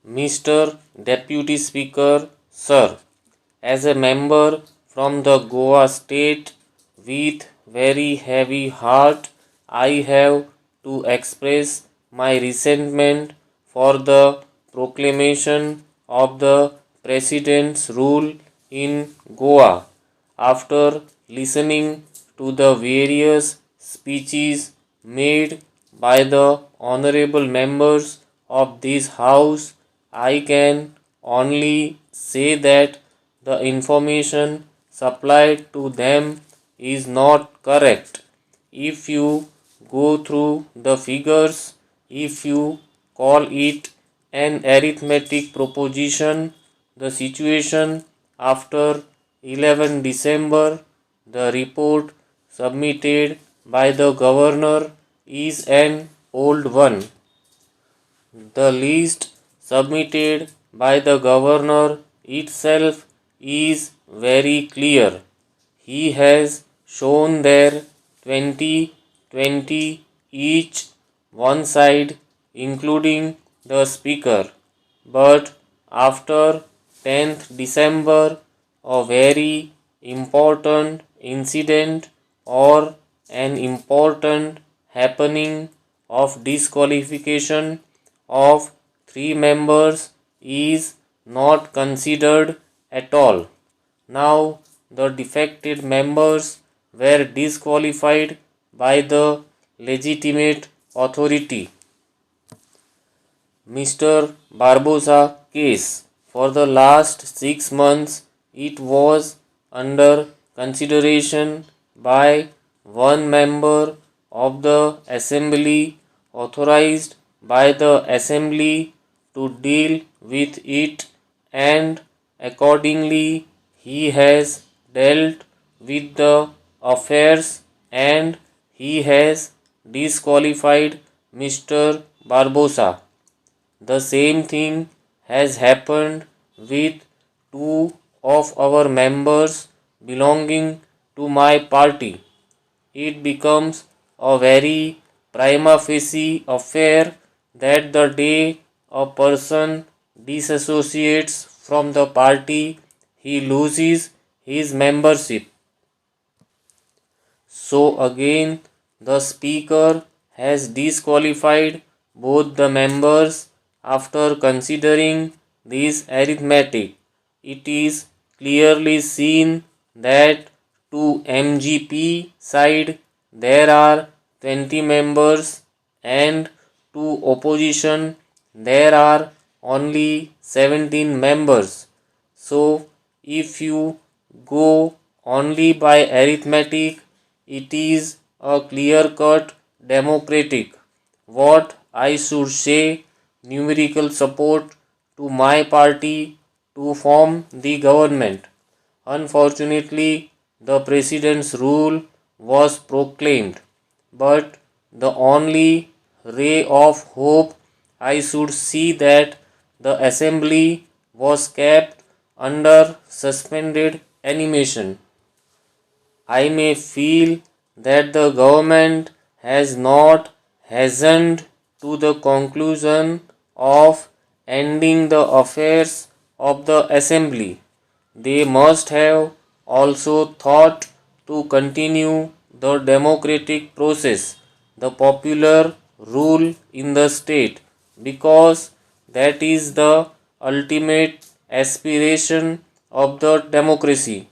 Mr. Deputy Speaker, Sir, as a member from the Goa state with very heavy heart, I have to express my resentment for the proclamation of the President's rule in Goa. After listening to the various speeches made by the honorable members of this House, I can only say that the information supplied to them is not correct. If you go through the figures, if you call it an arithmetic proposition, the situation after 11 December, the report submitted by the governor is an old one. The list submitted by the governor itself is very clear. He has shown there 20 20 each one side, including the speaker. But after 10th December, a very important incident or an important happening of disqualification of three members is not considered at all. Now the defected members were disqualified by the legitimate authority. Mr. Barbosa case. For the last 6 months, it was under consideration by one member of the Assembly authorized by the Assembly to deal with it, and accordingly he has dealt with the affairs and he has disqualified Mr. Barbosa. The same thing has happened with two of our members belonging to my party. It becomes a very prima facie affair that the day a person disassociates from the party, he loses his membership. So again, the Speaker has disqualified both the members after considering this arithmetic. It is clearly seen that to MGP side there are 20 members and to opposition there are only 17 members. So if you go only by arithmetic, it is a clear cut democratic, what I should say, numerical support to my party to form the government. Unfortunately, the President's rule was proclaimed, but the only ray of hope I should see that the Assembly was kept under suspended animation. I may feel that the government has not hastened to the conclusion of ending the affairs of the Assembly. They must have also thought to continue the democratic process, the popular rule in the state, because that is the ultimate aspiration of the democracy.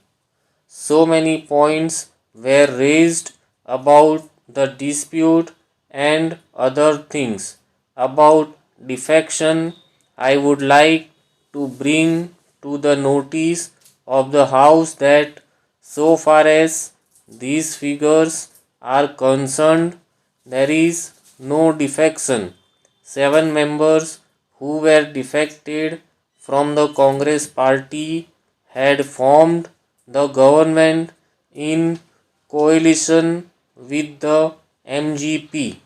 So many points were raised about the dispute and other things. About defection, I would like to bring to the notice of the House that so far as these figures are concerned, there is no defection. 7 members who were defected from the Congress party had formed the government in coalition with the MGP.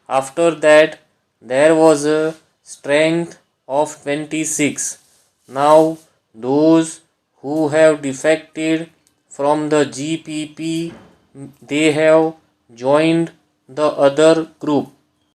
After that, there was a strength of 26. Now, those who have defected from the GPP, they have joined the other group.